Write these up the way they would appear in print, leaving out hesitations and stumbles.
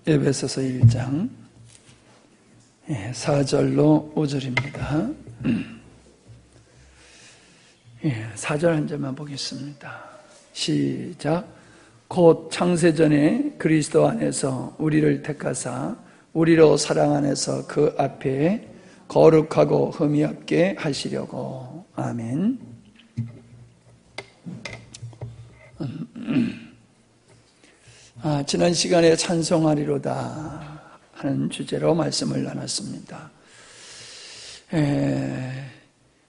에베소서 1장 4절로 5절입니다. 4절 한 절만 보겠습니다. 시작. 곧 창세전에 그리스도 안에서 우리를 택하사 우리로 사랑 안에서 그 앞에 거룩하고 흠이 없게 하시려고. 아멘. 지난 시간에 찬송하리로다 하는 주제로 말씀을 나눴습니다.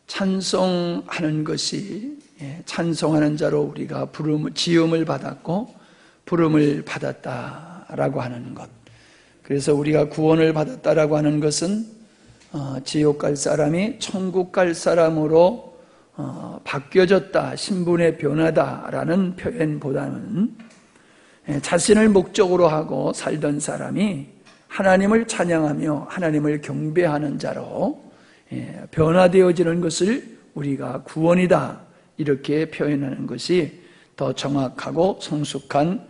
찬송하는 것이, 찬송하는 자로 우리가 지음을 받았고 부름을 받았다라고 하는 것. 그래서 우리가 구원을 받았다라고 하는 것은 지옥 갈 사람이 천국 갈 사람으로 바뀌어졌다, 신분의 변화다라는 표현보다는 자신을 목적으로 하고 살던 사람이 하나님을 찬양하며 하나님을 경배하는 자로 변화되어지는 것을 우리가 구원이다, 이렇게 표현하는 것이 더 정확하고 성숙한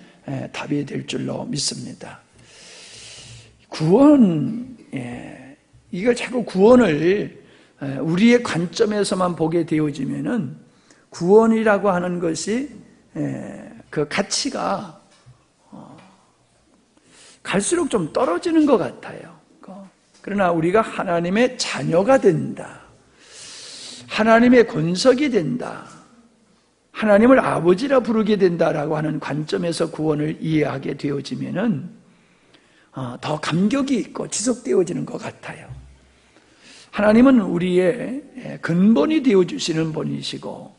답이 될 줄로 믿습니다. 구원, 이걸 자꾸 구원을 우리의 관점에서만 보게 되어지면은 구원이라고 하는 것이 그 가치가 갈수록 좀 떨어지는 것 같아요. 그러나 우리가 하나님의 자녀가 된다, 하나님의 권석이 된다, 하나님을 아버지라 부르게 된다라고 하는 관점에서 구원을 이해하게 되어지면은 더 감격이 있고 지속되어지는 것 같아요. 하나님은 우리의 근본이 되어주시는 분이시고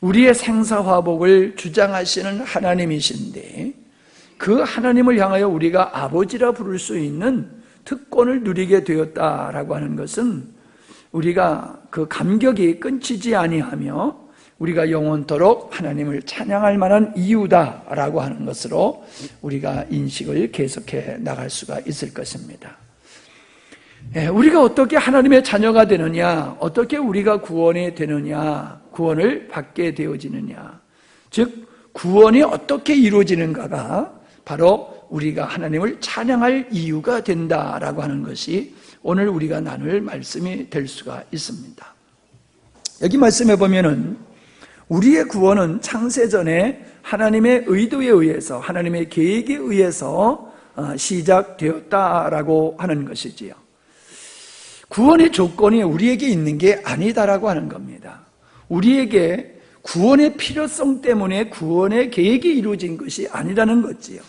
우리의 생사화복을 주장하시는 하나님이신데, 그 하나님을 향하여 우리가 아버지라 부를 수 있는 특권을 누리게 되었다라고 하는 것은 우리가 그 감격이 끊기지 아니하며 우리가 영원토록 하나님을 찬양할 만한 이유다라고 하는 것으로 우리가 인식을 계속해 나갈 수가 있을 것입니다. 우리가 어떻게 하나님의 자녀가 되느냐, 어떻게 우리가 구원이 되느냐, 구원을 받게 되어지느냐, 즉 구원이 어떻게 이루어지는가가 바로 우리가 하나님을 찬양할 이유가 된다라고 하는 것이 오늘 우리가 나눌 말씀이 될 수가 있습니다. 여기 말씀해 보면은 우리의 구원은 창세전에 하나님의 의도에 의해서, 하나님의 계획에 의해서 시작되었다라고 하는 것이지요. 구원의 조건이 우리에게 있는 게 아니다라고 하는 겁니다. 우리에게 구원의 필요성 때문에 구원의 계획이 이루어진 것이 아니라는 거지요.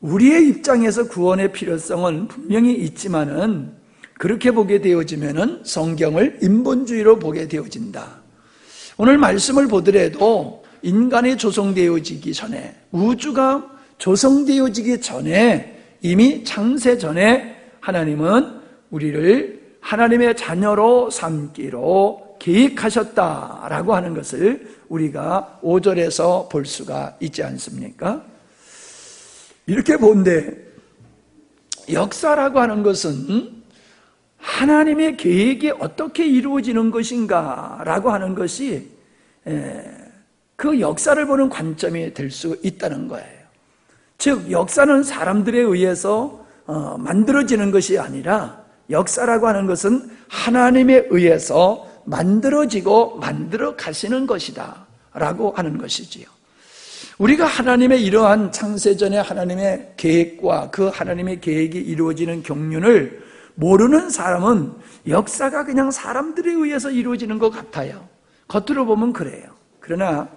우리의 입장에서 구원의 필요성은 분명히 있지만은 그렇게 보게 되어지면은 성경을 인본주의로 보게 되어진다. 오늘 말씀을 보더라도 인간이 조성되어지기 전에, 우주가 조성되어지기 전에, 이미 창세 전에 하나님은 우리를 하나님의 자녀로 삼기로 계획하셨다라고 하는 것을 우리가 5절에서 볼 수가 있지 않습니까? 이렇게 본데 역사라고 하는 것은 하나님의 계획이 어떻게 이루어지는 것인가 라고 하는 것이 그 역사를 보는 관점이 될 수 있다는 거예요. 즉 역사는 사람들에 의해서 만들어지는 것이 아니라 역사라고 하는 것은 하나님에 의해서 만들어지고 만들어 가시는 것이다 라고 하는 것이지요. 우리가 하나님의 이러한 창세전의 하나님의 계획과 그 하나님의 계획이 이루어지는 경륜을 모르는 사람은 역사가 그냥 사람들에 의해서 이루어지는 것 같아요. 겉으로 보면 그래요. 그러나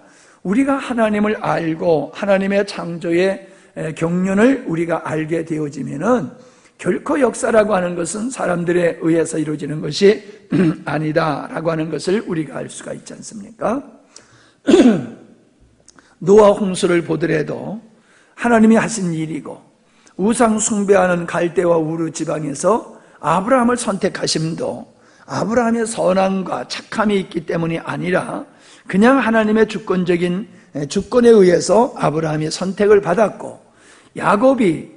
우리가 하나님을 알고 하나님의 창조의 경륜을 우리가 알게 되어지면은 결코 역사라고 하는 것은 사람들에 의해서 이루어지는 것이 아니다라고 하는 것을 우리가 알 수가 있지 않습니까? 노아 홍수를 보더라도 하나님이 하신 일이고, 우상 숭배하는 갈대와 우르 지방에서 아브라함을 선택하심도 아브라함의 선함과 착함이 있기 때문이 아니라 그냥 하나님의 주권적인 주권에 의해서 아브라함이 선택을 받았고, 야곱이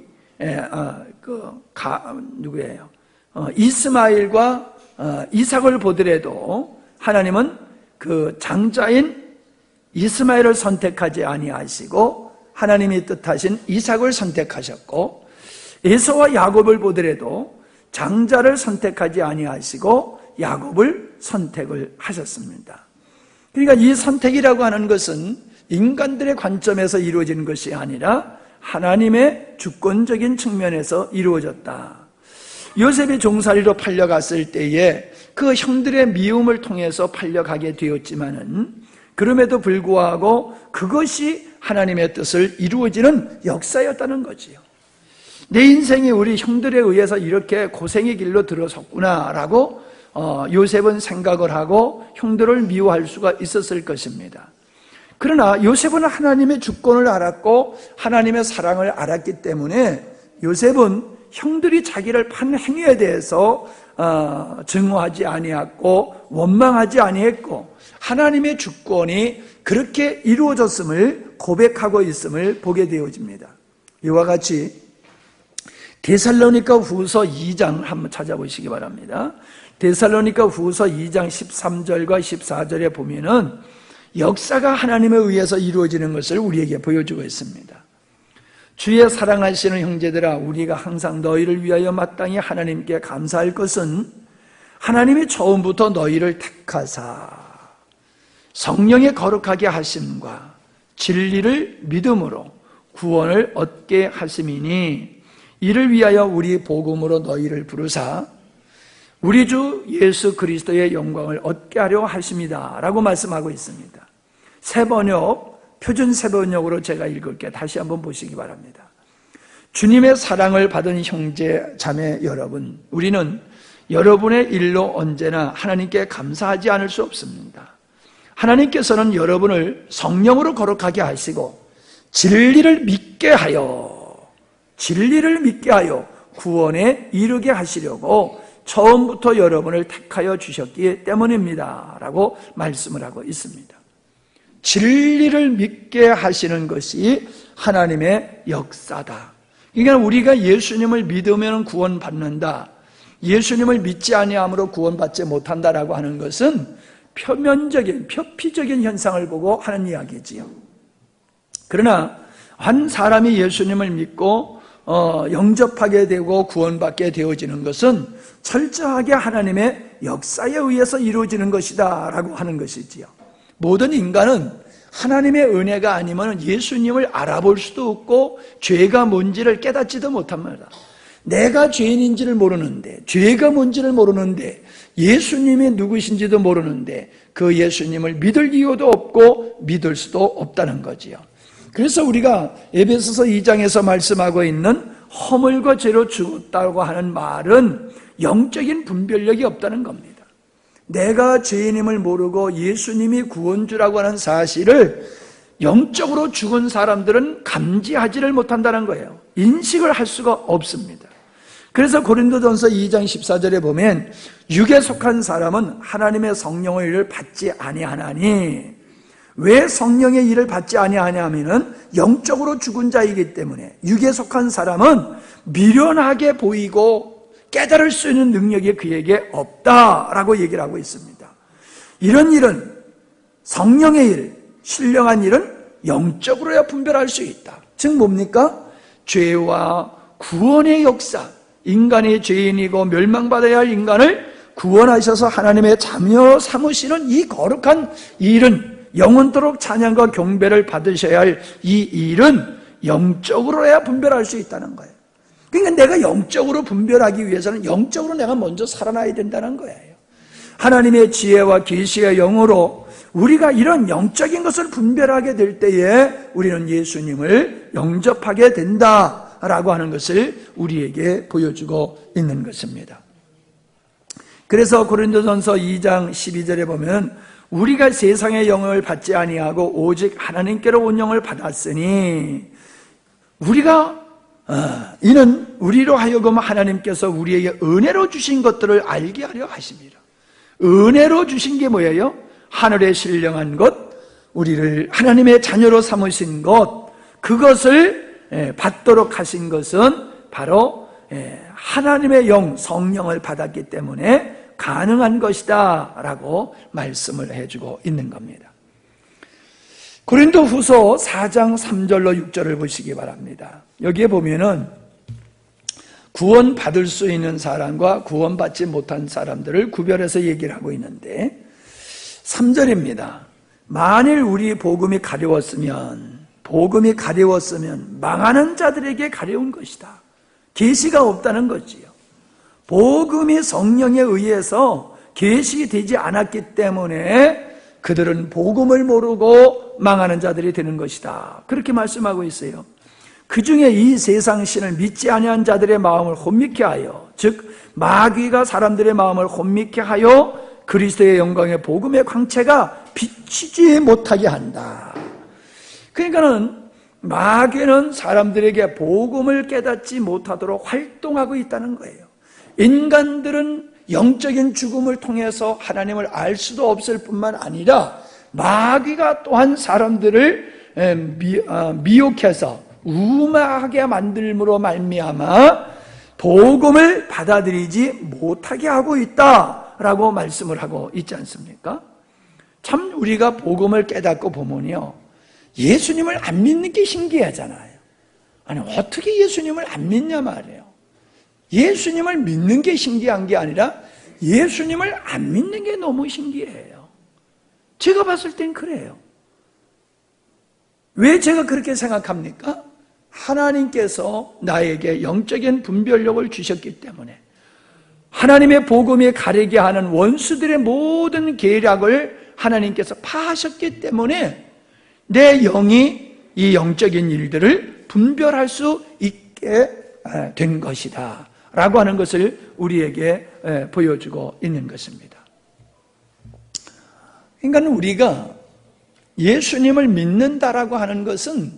누구예요? 이스마엘과 이삭을 보더라도 하나님은 그 장자인 이스마엘을 선택하지 아니하시고 하나님이 뜻하신 이삭을 선택하셨고, 에서와 야곱을 보더라도 장자를 선택하지 아니하시고 야곱을 선택을 하셨습니다. 그러니까 이 선택이라고 하는 것은 인간들의 관점에서 이루어진 것이 아니라 하나님의 주권적인 측면에서 이루어졌다. 요셉이 종살이로 팔려갔을 때에 그 형들의 미움을 통해서 팔려가게 되었지만은, 그럼에도 불구하고 그것이 하나님의 뜻을 이루어지는 역사였다는 거지요. 내 인생이 우리 형들에 의해서 이렇게 고생의 길로 들어섰구나라고 요셉은 생각을 하고 형들을 미워할 수가 있었을 것입니다. 그러나 요셉은 하나님의 주권을 알았고 하나님의 사랑을 알았기 때문에 요셉은 형들이 자기를 판 행위에 대해서 증오하지 아니했고 원망하지 아니했고, 하나님의 주권이 그렇게 이루어졌음을 고백하고 있음을 보게 되어집니다. 이와 같이 데살로니가 후서 2장 한번 찾아보시기 바랍니다. 데살로니가 후서 2장 13절과 14절에 보면은 역사가 하나님에 의해서 이루어지는 것을 우리에게 보여주고 있습니다. 주의 사랑하시는 형제들아, 우리가 항상 너희를 위하여 마땅히 하나님께 감사할 것은 하나님이 처음부터 너희를 택하사 성령의 거룩하게 하심과 진리를 믿음으로 구원을 얻게 하심이니, 이를 위하여 우리 복음으로 너희를 부르사 우리 주 예수 그리스도의 영광을 얻게 하려 하십니다 라고 말씀하고 있습니다. 새번역, 표준 새번역으로 제가 읽을게요. 다시 한번 보시기 바랍니다. 주님의 사랑을 받은 형제 자매 여러분, 우리는 여러분의 일로 언제나 하나님께 감사하지 않을 수 없습니다. 하나님께서는 여러분을 성령으로 거룩하게 하시고 진리를 믿게 하여 구원에 이르게 하시려고 처음부터 여러분을 택하여 주셨기 때문입니다 라고 말씀을 하고 있습니다. 진리를 믿게 하시는 것이 하나님의 역사다. 그러니까 우리가 예수님을 믿으면 구원받는다, 예수님을 믿지 아니함으로 구원받지 못한다라고 하는 것은 표피적인 현상을 보고 하는 이야기지요. 그러나 한 사람이 예수님을 믿고 영접하게 되고 구원받게 되어지는 것은 철저하게 하나님의 역사에 의해서 이루어지는 것이다 라고 하는 것이지요. 모든 인간은 하나님의 은혜가 아니면 예수님을 알아볼 수도 없고 죄가 뭔지를 깨닫지도 못합니다. 내가 죄인인지를 모르는데, 죄가 뭔지를 모르는데, 예수님이 누구신지도 모르는데 그 예수님을 믿을 이유도 없고 믿을 수도 없다는 거지요. 그래서 우리가 에베소서 2장에서 말씀하고 있는 허물과 죄로 죽었다고 하는 말은 영적인 분별력이 없다는 겁니다. 내가 죄인임을 모르고 예수님이 구원주라고 하는 사실을 영적으로 죽은 사람들은 감지하지를 못한다는 거예요. 인식을 할 수가 없습니다. 그래서 고린도전서 2장 14절에 보면 육에 속한 사람은 하나님의 성령의 일을 받지 아니하나니, 왜 성령의 일을 받지 아니하냐면은 영적으로 죽은 자이기 때문에 육에 속한 사람은 미련하게 보이고 깨달을 수 있는 능력이 그에게 없다라고 얘기를 하고 있습니다. 이런 일은, 성령의 일, 신령한 일은 영적으로야 분별할 수 있다. 즉 뭡니까? 죄와 구원의 역사, 인간이 죄인이고 멸망받아야 할 인간을 구원하셔서 하나님의 자녀 삼으시는 이 거룩한 일은, 영원토록 찬양과 경배를 받으셔야 할 이 일은 영적으로야 분별할 수 있다는 거예요. 그러니까 내가 영적으로 분별하기 위해서는 영적으로 내가 먼저 살아나야 된다는 거예요. 하나님의 지혜와 계시의 영으로 우리가 이런 영적인 것을 분별하게 될 때에 우리는 예수님을 영접하게 된다라고 하는 것을 우리에게 보여주고 있는 것입니다. 그래서 고린도전서 2장 12절에 보면 우리가 세상의 영을 받지 아니하고 오직 하나님께로 온 영을 받았으니, 우리가 이는 우리로 하여금 하나님께서 우리에게 은혜로 주신 것들을 알게 하려 하십니다. 은혜로 주신 게 뭐예요? 하늘에 신령한 것, 우리를 하나님의 자녀로 삼으신 것, 그것을 받도록 하신 것은 바로 하나님의 영, 성령을 받았기 때문에 가능한 것이다 라고 말씀을 해주고 있는 겁니다. 고린도후서 4장 3절로 6절을 보시기 바랍니다. 여기에 보면은 구원받을 수 있는 사람과 구원받지 못한 사람들을 구별해서 얘기를 하고 있는데 3절입니다. 만일 우리 복음이 가려웠으면 망하는 자들에게 가려운 것이다. 계시가 없다는 거지요. 복음이 성령에 의해서 계시되지 않았기 때문에 그들은 복음을 모르고 망하는 자들이 되는 것이다. 그렇게 말씀하고 있어요. 그 중에 이 세상 신을 믿지 아니한 자들의 마음을 혼미케 하여, 즉 마귀가 사람들의 마음을 혼미케 하여 그리스도의 영광의 복음의 광채가 비치지 못하게 한다. 그러니까는 마귀는 사람들에게 복음을 깨닫지 못하도록 활동하고 있다는 거예요. 인간들은 영적인 죽음을 통해서 하나님을 알 수도 없을 뿐만 아니라 마귀가 또한 사람들을 미혹해서 우마하게 만들므로 말미암아 복음을 받아들이지 못하게 하고 있다라고 말씀을 하고 있지 않습니까? 참 우리가 복음을 깨닫고 보면요, 예수님을 안 믿는 게 신기하잖아요. 아니 어떻게 예수님을 안 믿냐 말이에요. 예수님을 믿는 게 신기한 게 아니라 예수님을 안 믿는 게 너무 신기해요. 제가 봤을 땐 그래요. 왜 제가 그렇게 생각합니까? 하나님께서 나에게 영적인 분별력을 주셨기 때문에, 하나님의 복음에 가리게 하는 원수들의 모든 계략을 하나님께서 파하셨기 때문에 내 영이 이 영적인 일들을 분별할 수 있게 된 것이다 라고 하는 것을 우리에게 보여주고 있는 것입니다. 그러니까 우리가 예수님을 믿는다라고 하는 것은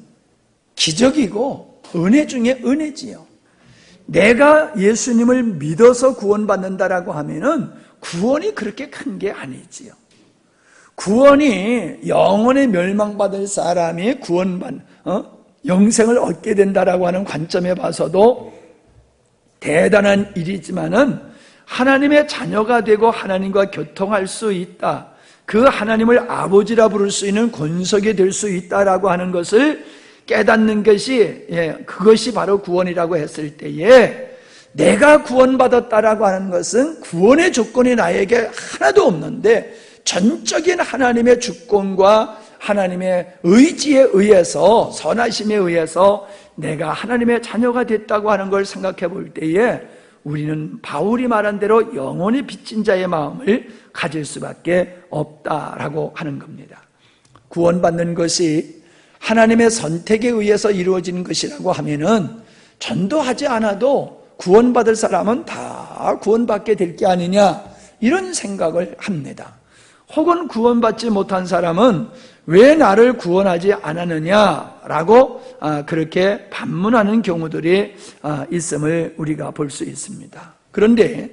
기적이고 은혜 중에 은혜지요. 내가 예수님을 믿어서 구원받는다라고 하면은 구원이 그렇게 큰 게 아니지요. 구원이 영원히 멸망받을 사람이 영생을 얻게 된다라고 하는 관점에 봐서도 대단한 일이지만은 하나님의 자녀가 되고 하나님과 교통할 수 있다, 그 하나님을 아버지라 부를 수 있는 권속이 될 수 있다라고 하는 것을 깨닫는 것이, 그것이 바로 구원이라고 했을 때에, 내가 구원받았다라고 하는 것은 구원의 조건이 나에게 하나도 없는데 전적인 하나님의 주권과 하나님의 의지에 의해서, 선하심에 의해서 내가 하나님의 자녀가 됐다고 하는 걸 생각해 볼 때에 우리는 바울이 말한 대로 영원히 빚진 자의 마음을 가질 수밖에 없다라고 하는 겁니다. 구원받는 것이 하나님의 선택에 의해서 이루어지는 것이라고 하면은 전도하지 않아도 구원받을 사람은 다 구원받게 될 게 아니냐, 이런 생각을 합니다. 혹은 구원받지 못한 사람은 왜 나를 구원하지 않았느냐라고 그렇게 반문하는 경우들이 있음을 우리가 볼 수 있습니다. 그런데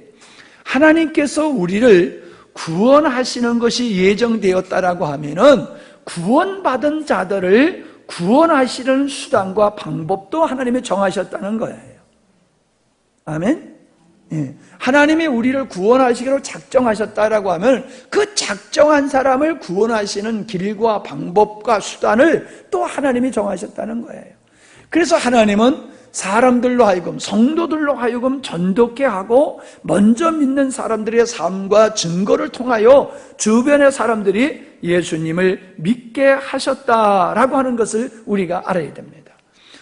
하나님께서 우리를 구원하시는 것이 예정되었다라고 하면은 구원받은 자들을 구원하시는 수단과 방법도 하나님이 정하셨다는 거예요. 아멘? 하나님이 우리를 구원하시기로 작정하셨다라고 하면 그 작정한 사람을 구원하시는 길과 방법과 수단을 또 하나님이 정하셨다는 거예요. 그래서 하나님은 사람들로 하여금, 성도들로 하여금 전도케 하고 먼저 믿는 사람들의 삶과 증거를 통하여 주변의 사람들이 예수님을 믿게 하셨다라고 하는 것을 우리가 알아야 됩니다.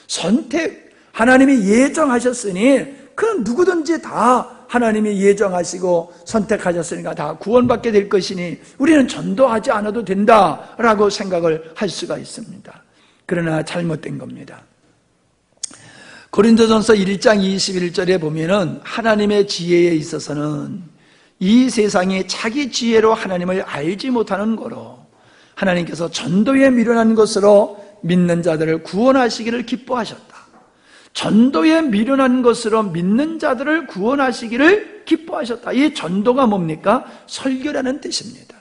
선택, 하나님이 예정하셨으니 그 누구든지 다 하나님이 예정하시고 선택하셨으니까 다 구원받게 될 것이니 우리는 전도하지 않아도 된다라고 생각을 할 수가 있습니다. 그러나 잘못된 겁니다. 고린도전서 1장 21절에 보면은 하나님의 지혜에 있어서는 이 세상이 자기 지혜로 하나님을 알지 못하는 거로 하나님께서 전도에 미련한 것으로 믿는 자들을 구원하시기를 기뻐하셨다. 전도에 미련한 것으로 믿는 자들을 구원하시기를 기뻐하셨다. 이 전도가 뭡니까? 설교라는 뜻입니다.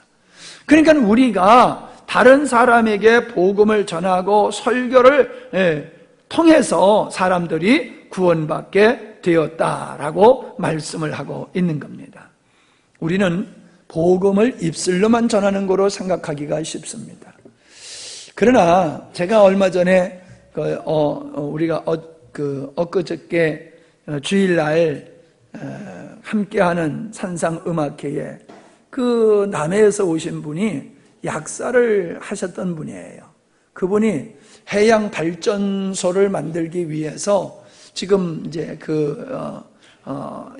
그러니까 우리가 다른 사람에게 복음을 전하고 설교를 통해서 사람들이 구원받게 되었다라고 말씀을 하고 있는 겁니다. 우리는 복음을 입술로만 전하는 거로 생각하기가 쉽습니다. 그러나 제가 얼마 전에 우리가 엊그저께 주일날 함께하는 산상음악회에 그 남해에서 오신 분이 약사를 하셨던 분이에요. 그분이 해양 발전소를 만들기 위해서 지금 이제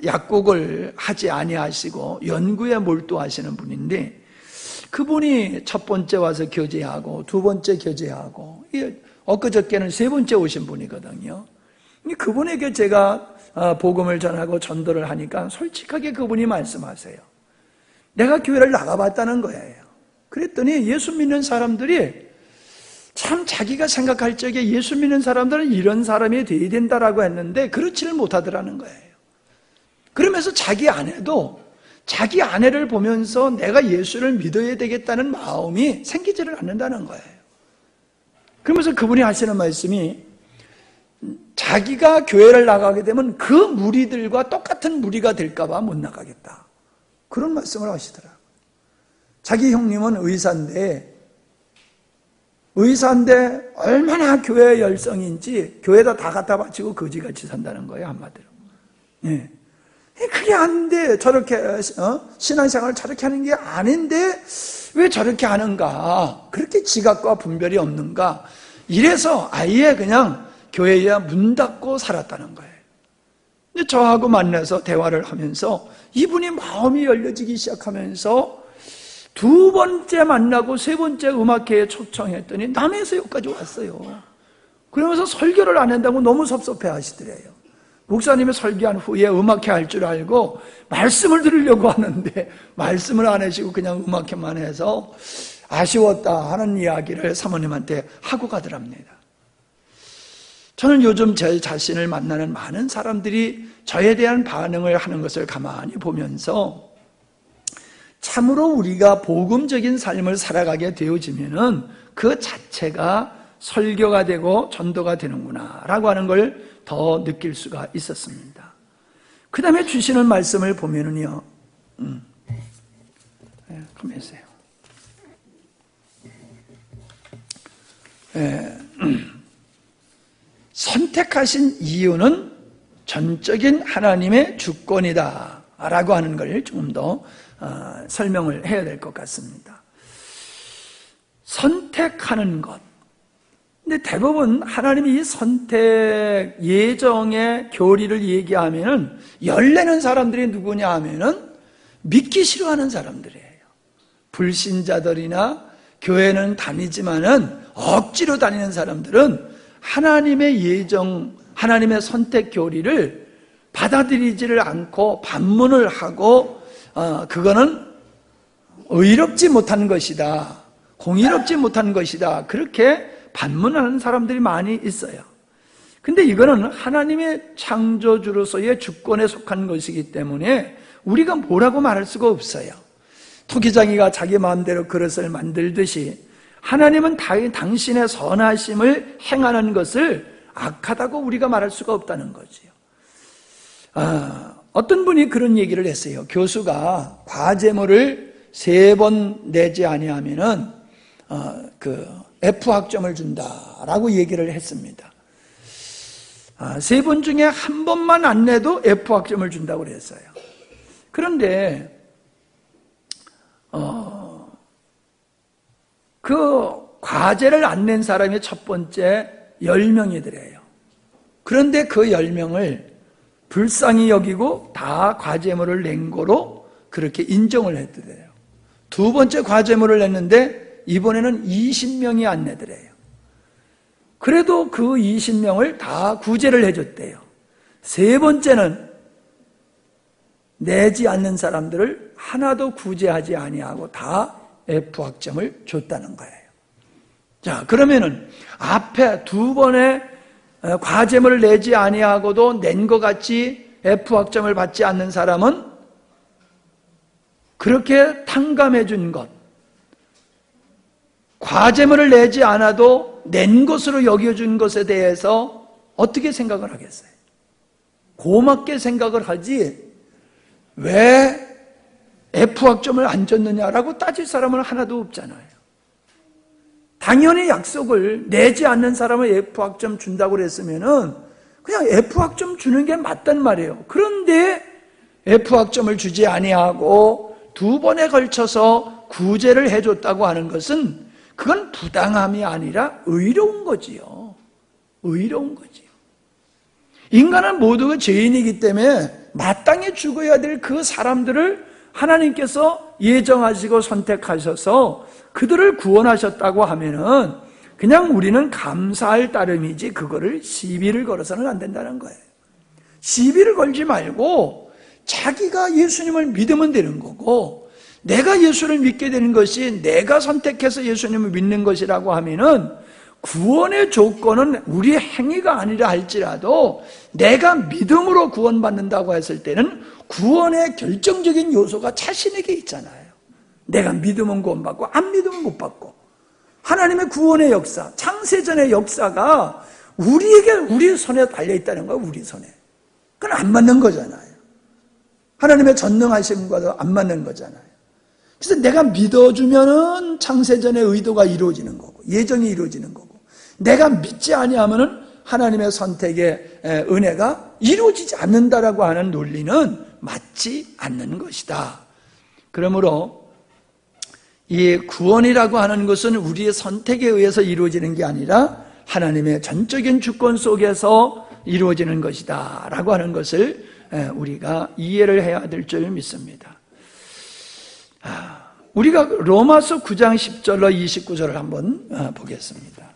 약국을 하지 아니하시고 연구에 몰두하시는 분인데, 그분이 첫 번째 와서 교제하고 두 번째 교제하고 엊그저께는 세 번째 오신 분이거든요. 그분에게 제가 복음을 전하고 전도를 하니까 솔직하게 그분이 말씀하세요. 내가 교회를 나가봤다는 거예요. 그랬더니 예수 믿는 사람들이 참 자기가 생각할 적에 예수 믿는 사람들은 이런 사람이 돼야 된다라고 했는데 그렇지를 못하더라는 거예요. 그러면서 자기 아내를 보면서 내가 예수를 믿어야 되겠다는 마음이 생기지를 않는다는 거예요. 그러면서 그분이 하시는 말씀이, 자기가 교회를 나가게 되면 그 무리들과 똑같은 무리가 될까 봐 못 나가겠다, 그런 말씀을 하시더라고요. 자기 형님은 의사인데 얼마나 교회 열성인지 교회에다 다 갖다 바치고 거지같이 산다는 거예요, 한마디로. 예. 그게 아닌데 저렇게 신앙생활을 저렇게 하는 게 아닌데 왜 저렇게 하는가, 그렇게 지각과 분별이 없는가, 이래서 아예 그냥 교회에 문 닫고 살았다는 거예요. 근데 저하고 만나서 대화를 하면서 이분이 마음이 열려지기 시작하면서 두 번째 만나고 세 번째 음악회에 초청했더니 남해에서 여기까지 왔어요. 그러면서 설교를 안 한다고 너무 섭섭해 하시더래요. 목사님이 설교한 후에 음악회 할 줄 알고 말씀을 들으려고 하는데 말씀을 안 하시고 그냥 음악회만 해서 아쉬웠다 하는 이야기를 사모님한테 하고 가더랍니다. 저는 요즘 제 자신을 만나는 많은 사람들이 저에 대한 반응을 하는 것을 가만히 보면서 참으로 우리가 복음적인 삶을 살아가게 되어지면은 그 자체가 설교가 되고 전도가 되는구나 라고 하는 걸 더 느낄 수가 있었습니다. 그 다음에 주시는 말씀을 보면은요, 가만히 있어요. 선택하신 이유는 전적인 하나님의 주권이다 라고 하는 걸 조금 더 설명을 해야 될 것 같습니다. 선택하는 것. 근데 대부분 하나님이 이 선택, 예정의 교리를 얘기하면은 열내는 사람들이 누구냐 하면은 믿기 싫어하는 사람들이에요. 불신자들이나 교회는 다니지만은 억지로 다니는 사람들은 하나님의 예정, 하나님의 선택 교리를 받아들이지를 않고 반문을 하고 그거는 의롭지 못한 것이다, 공의롭지 못한 것이다, 그렇게 반문하는 사람들이 많이 있어요. 근데 이거는 하나님의 창조주로서의 주권에 속한 것이기 때문에 우리가 뭐라고 말할 수가 없어요. 토기장이가 자기 마음대로 그릇을 만들듯이 하나님은 당신의 선하심을 행하는 것을 악하다고 우리가 말할 수가 없다는 거지요. 어떤 분이 그런 얘기를 했어요. 교수가 과제물을 3번 내지 아니하면은 F학점을 준다라고 얘기를 했습니다. 3번 중에 한 번만 안 내도 F학점을 준다고 그랬어요. 그런데 그 과제를 안 낸 사람이 첫 번째 10명이더래요. 그런데 그 10명을 불쌍히 여기고 다 과제물을 낸 거로 그렇게 인정을 했더래요. 두 번째 과제물을 냈는데 이번에는 20명이 안 내더래요. 그래도 그 20명을 다 구제를 해줬대요. 세 번째는 내지 않는 사람들을 하나도 구제하지 아니하고 다 F학점을 줬다는 거예요. 자, 그러면은 앞에 두 번의 과제물을 내지 아니하고도 낸 것 같이 F학점을 받지 않는 사람은 그렇게 탕감해 준 것, 과제물을 내지 않아도 낸 것으로 여겨준 것에 대해서 어떻게 생각을 하겠어요? 고맙게 생각을 하지 왜 F학점을 안 줬느냐라고 따질 사람은 하나도 없잖아요. 당연히 약속을 내지 않는 사람은 F학점 준다고 그랬으면은 그냥 F학점 주는 게 맞단 말이에요. 그런데 F학점을 주지 아니하고 2번에 걸쳐서 구제를 해줬다고 하는 것은 그건 부당함이 아니라 의로운 거지요. 의로운 거지요. 인간은 모두가 죄인이기 때문에 마땅히 죽어야 될 그 사람들을 하나님께서 예정하시고 선택하셔서 그들을 구원하셨다고 하면은 그냥 우리는 감사할 따름이지 그거를 시비를 걸어서는 안 된다는 거예요. 시비를 걸지 말고 자기가 예수님을 믿으면 되는 거고, 내가 예수를 믿게 되는 것이 내가 선택해서 예수님을 믿는 것이라고 하면은 구원의 조건은 우리의 행위가 아니라 할지라도 내가 믿음으로 구원받는다고 했을 때는 구원의 결정적인 요소가 자신에게 있잖아요. 내가 믿으면 구원받고 안 믿으면 못 받고, 하나님의 구원의 역사, 창세전의 역사가 우리에게, 우리 손에 달려있다는 거예요. 우리 손에. 그건 안 맞는 거잖아요. 하나님의 전능하심과도 안 맞는 거잖아요. 그래서 내가 믿어주면은 창세전의 의도가 이루어지는 거고 예정이 이루어지는 거고, 내가 믿지 아니하면은 하나님의 선택의 은혜가 이루어지지 않는다라고 하는 논리는 맞지 않는 것이다. 그러므로 이 구원이라고 하는 것은 우리의 선택에 의해서 이루어지는 게 아니라 하나님의 전적인 주권 속에서 이루어지는 것이다 라고 하는 것을 우리가 이해를 해야 될 줄 믿습니다. 우리가 로마서 9장 10절로 29절을 한번 보겠습니다.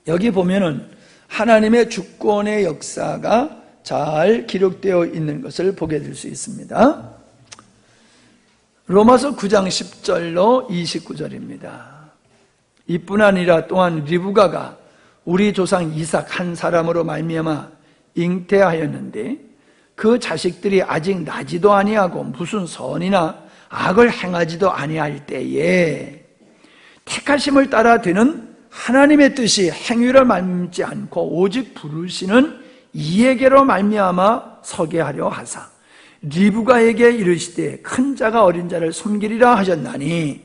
여기 보면은 하나님의 주권의 역사가 잘 기록되어 있는 것을 보게 될 수 있습니다. 로마서 9장 10절로 29절입니다. 이뿐 아니라 또한 리브가가 우리 조상 이삭 한 사람으로 말미암아 잉태하였는데 그 자식들이 아직 나지도 아니하고 무슨 선이나 악을 행하지도 아니할 때에 택하심을 따라 되는 하나님의 뜻이 행위를 말미암지 않고 오직 부르시는 이에게로 말미암아 서게 하려 하사 리브가에게 이르시되 큰 자가 어린 자를 섬기리라 하셨나니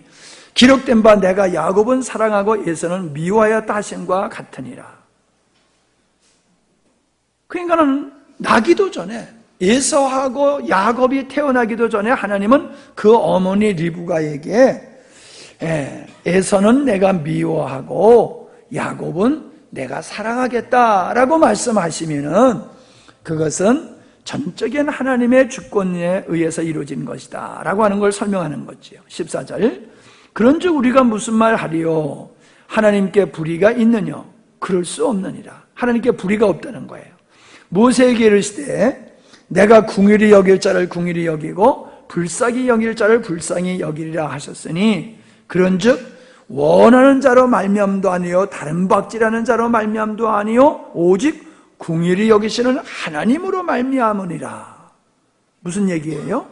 기록된 바 내가 야곱은 사랑하고 에서는 미워하였다 하심과 같으니라. 그러니까는 나기도 전에, 에서하고 야곱이 태어나기도 전에 하나님은 그 어머니 리브가에게 에서는 내가 미워하고 야곱은 내가 사랑하겠다라고 말씀하시면은 그것은 전적인 하나님의 주권에 의해서 이루어진 것이다 라고 하는 걸 설명하는 거지요. 14절 그런즉 우리가 무슨 말 하리요? 하나님께 불의가 있느냐? 그럴 수 없느니라. 하나님께 불의가 없다는 거예요. 모세에게 이르시되 내가 궁휼히 여길 자를 궁휼히 여기고 불쌍히 여길 자를 불쌍히 여기리라 하셨으니 그런즉 원하는 자로 말미암도 아니요 다른 박질하는 자로 말미암도 아니요 오직 궁휼히 여기시는 하나님으로 말미암으니라. 무슨 얘기예요?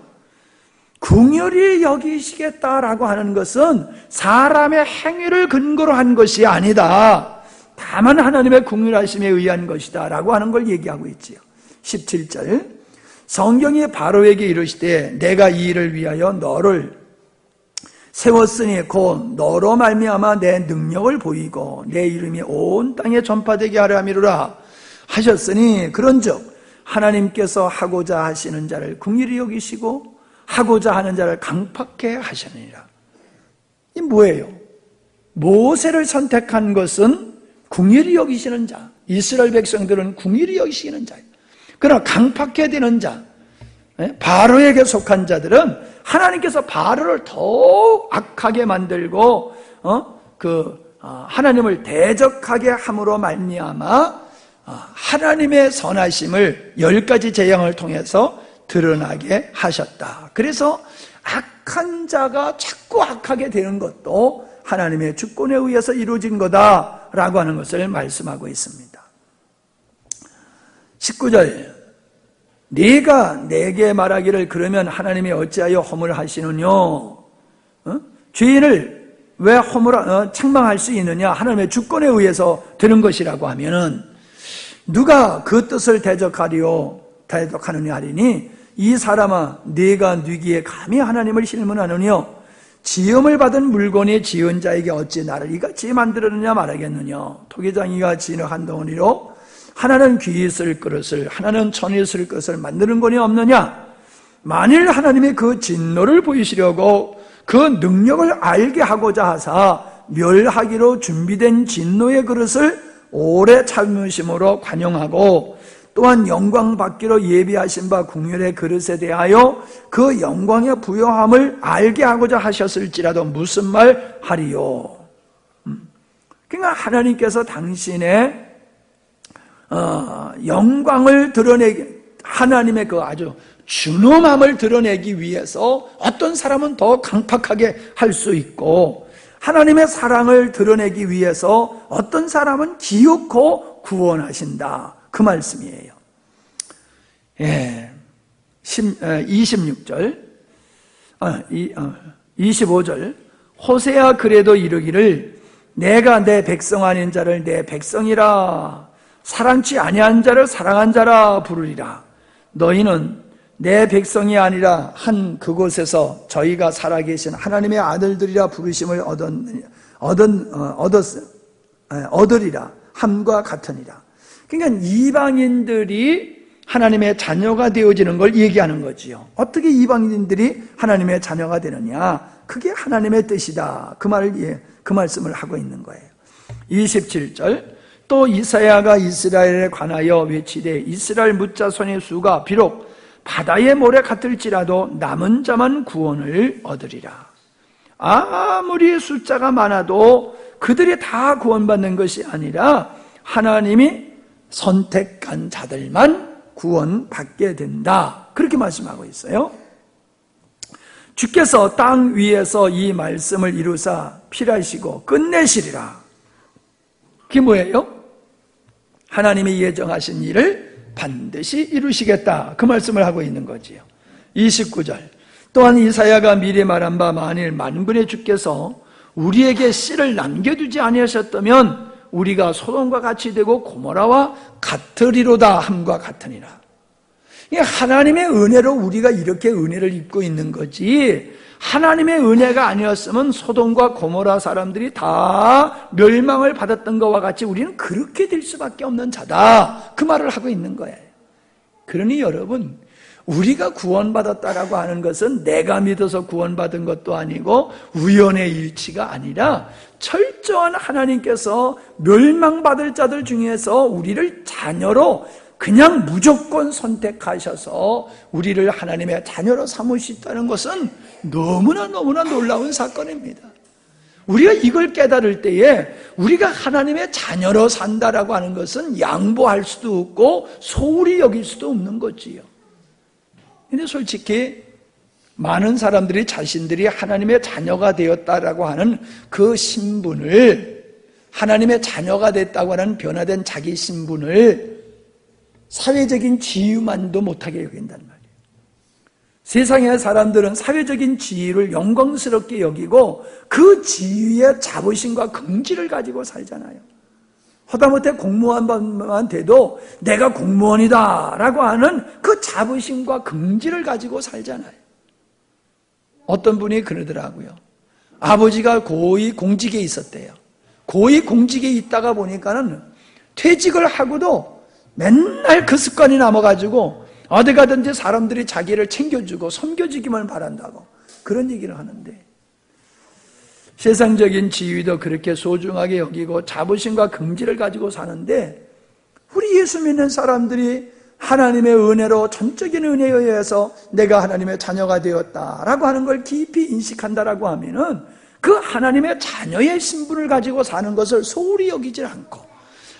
궁휼히 여기시겠다라고 하는 것은 사람의 행위를 근거로 한 것이 아니다. 다만 하나님의 궁휼하심에 의한 것이다 라고 하는 걸 얘기하고 있지요. 17절 성경이 바로에게 이르시되 내가 이 일을 위하여 너를 세웠으니 곧 너로 말미암아 내 능력을 보이고 내 이름이 온 땅에 전파되게 하려 함이로라 하셨으니 그런즉 하나님께서 하고자 하시는 자를 긍휼히 여기시고 하고자 하는 자를 강팍해 하시느니라. 이 뭐예요? 모세를 선택한 것은 긍휼히 여기시는 자, 이스라엘 백성들은 긍휼히 여기시는 자예요. 그러나 강팍해 되는 자, 바로에게 속한 자들은 하나님께서 바로를 더욱 악하게 만들고 하나님을 대적하게 함으로 말미암아 하나님의 선하심을 10가지 재앙을 통해서 드러나게 하셨다. 그래서 악한 자가 자꾸 악하게 되는 것도 하나님의 주권에 의해서 이루어진 거다라고 하는 것을 말씀하고 있습니다. 19절 네가 내게 말하기를 그러면 하나님이 어찌하여 허물하시느냐? 죄인을 왜 책망할 수 있느냐? 하나님의 주권에 의해서 되는 것이라고 하면은 누가 그 뜻을 대적하느냐 하리니 이 사람아 네가 뉘기에 감히 하나님을 실문하느냐? 지음을 받은 물건이 지은 자에게 어찌 나를 이같이 만들었느냐 말하겠느냐. 토기장이가 진흙 한 덩어리로 하나는 귀 있을 그릇을 하나는 천이 있을 것을 만드는 권이 없느냐. 만일 하나님이 그 진노를 보이시려고 그 능력을 알게 하고자 하사 멸하기로 준비된 진노의 그릇을 오래 참으심으로 관용하고 또한 영광 받기로 예비하신 바 국률의 그릇에 대하여 그 영광의 부요함을 알게 하고자 하셨을지라도 무슨 말 하리요. 그러니까 하나님께서 당신의 영광을 드러내기, 하나님의 그 아주 준엄함을 드러내기 위해서 어떤 사람은 더 강팍하게 할 수 있고, 하나님의 사랑을 드러내기 위해서 어떤 사람은 기어코 구원하신다, 그 말씀이에요. 예, 26절, 25절. 호세아 그래도 이르기를 내가 내 백성 아닌 자를 내 백성이라 사랑치 아니한 자를 사랑한 자라 부르리라. 너희는 내 백성이 아니라 한 그곳에서 저희가 살아계신 하나님의 아들들이라 부르심을 얻으리라 함과 같으니라. 그러니까 이방인들이 하나님의 자녀가 되어지는 걸 얘기하는 거지요. 어떻게 이방인들이 하나님의 자녀가 되느냐? 그게 하나님의 뜻이다. 그 말씀을 하고 있는 거예요. 27절. 또 이사야가 이스라엘에 관하여 외치되 이스라엘 뭇자손의 수가 비록 바다의 모래 같을지라도 남은 자만 구원을 얻으리라. 아무리 숫자가 많아도 그들이 다 구원받는 것이 아니라 하나님이 선택한 자들만 구원받게 된다, 그렇게 말씀하고 있어요. 주께서 땅 위에서 이 말씀을 이루사 필하시고 끝내시리라. 그게 뭐예요? 하나님이 예정하신 일을 반드시 이루시겠다, 그 말씀을 하고 있는 거지요. 29절. 또한 이사야가 미리 말한 바 만일 만군의 주께서 우리에게 씨를 남겨두지 아니하셨다면 우리가 소돔과 같이 되고 고모라와 같으리로다 함과 같으니라. 하나님의 은혜로 우리가 이렇게 은혜를 입고 있는 거지, 하나님의 은혜가 아니었으면 소돔과 고모라 사람들이 다 멸망을 받았던 것과 같이 우리는 그렇게 될 수밖에 없는 자다, 그 말을 하고 있는 거예요. 그러니 여러분, 우리가 구원받았다라고 하는 것은 내가 믿어서 구원받은 것도 아니고 우연의 일치가 아니라 철저한 하나님께서 멸망받을 자들 중에서 우리를 자녀로 그냥 무조건 선택하셔서 우리를 하나님의 자녀로 삼으셨다는 것은 너무나 놀라운 사건입니다. 우리가 이걸 깨달을 때에 우리가 하나님의 자녀로 산다라고 하는 것은 양보할 수도 없고 소홀히 여길 수도 없는 거지요. 근데 솔직히 많은 사람들이 자신들이 하나님의 자녀가 되었다라고 하는 그 신분을, 하나님의 자녀가 됐다고 하는 변화된 자기 신분을 사회적인 지위만도 못하게 여긴단 말이에요. 세상의 사람들은 사회적인 지위를 영광스럽게 여기고 그 지위의 자부심과 긍지를 가지고 살잖아요. 하다못해 공무원만 돼도 내가 공무원이다 라고 하는 그 자부심과 긍지를 가지고 살잖아요. 어떤 분이 그러더라고요. 아버지가 고위 공직에 있었대요. 고위 공직에 있다가 보니까는 퇴직을 하고도 맨날 그 습관이 남아가지고 어디 가든지 사람들이 자기를 챙겨주고 섬겨주기만 바란다고 그런 얘기를 하는데, 세상적인 지위도 그렇게 소중하게 여기고 자부심과 긍지를 가지고 사는데, 우리 예수 믿는 사람들이 하나님의 은혜로, 전적인 은혜에 의해서 내가 하나님의 자녀가 되었다라고 하는 걸 깊이 인식한다라고 하면은 그 하나님의 자녀의 신분을 가지고 사는 것을 소홀히 여기지 않고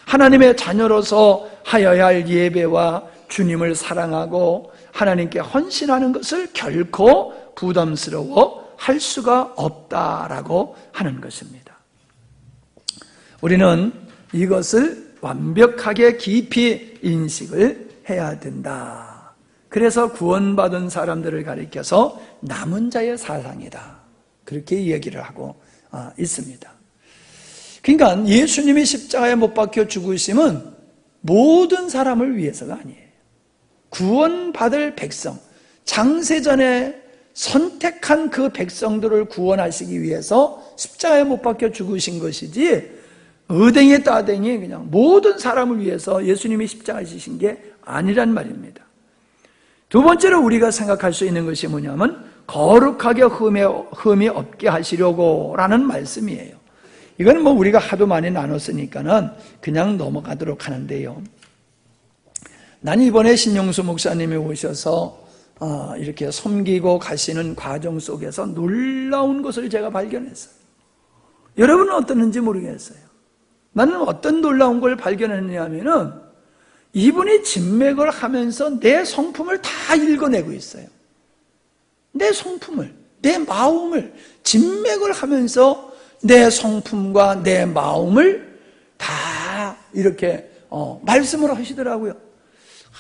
하나님의 자녀로서 하여야 할 예배와 주님을 사랑하고 하나님께 헌신하는 것을 결코 부담스러워 할 수가 없다라고 하는 것입니다. 우리는 이것을 완벽하게 깊이 인식을 해야 된다. 그래서 구원받은 사람들을 가리켜서 남은 자의 사상이다, 그렇게 얘기를 하고 있습니다. 그러니까 예수님이 십자가에 못 박혀 죽으심은 모든 사람을 위해서가 아니에요. 구원받을 백성, 장세전에 선택한 그 백성들을 구원하시기 위해서 십자가에 못 박혀 죽으신 것이지 어댕이 따댕이 그냥 모든 사람을 위해서 예수님이 십자가에 지신 게 아니란 말입니다. 두 번째로 우리가 생각할 수 있는 것이 뭐냐면 거룩하게 흠이 없게 하시려고 라는 말씀이에요. 이건 뭐 우리가 하도 많이 나눴으니까는 그냥 넘어가도록 하는데요. 난 이번에 신용수 목사님이 오셔서 이렇게 섬기고 가시는 과정 속에서 놀라운 것을 제가 발견했어요. 여러분은 어떻는지 모르겠어요. 나는 어떤 놀라운 걸 발견했냐면은 이분이 진맥을 하면서 내 성품을 다 읽어내고 있어요. 내 성품을, 내 마음을 진맥을 하면서 내 성품과 내 마음을 다 이렇게 말씀을 하시더라고요.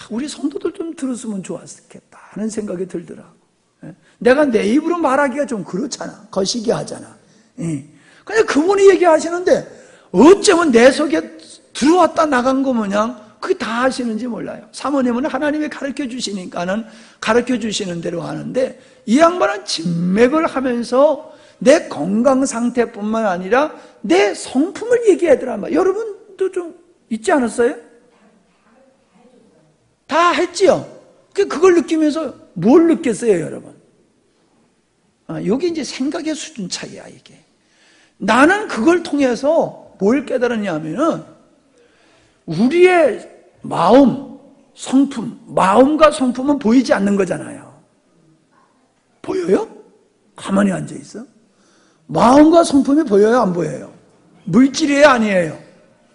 우리 성도들 좀 들었으면 좋았겠다 하는 생각이 들더라고. 내가 내 입으로 말하기가 좀 그렇잖아. 거시기 하잖아. 그냥 그분이 얘기하시는데 어쩌면 내 속에 들어왔다 나간 거 모양 그게 다 하시는지 몰라요. 사모님은 하나님이 가르쳐 주시니까는 가르쳐 주시는 대로 하는데 이 양반은 진맥을 하면서 내 건강 상태뿐만 아니라 내 성품을 얘기하더란 여러분도 좀 있지 않았어요? 다 했지요? 그걸 느끼면서 뭘 느꼈어요, 여러분? 여기 이제 생각의 수준 차이야, 이게. 나는 그걸 통해서 뭘 깨달았냐면은 우리의 마음, 성품, 마음과 성품은 보이지 않는 거잖아요. 보여요? 가만히 앉아 있어? 마음과 성품이 보여요, 안 보여요? 물질이에요, 아니에요?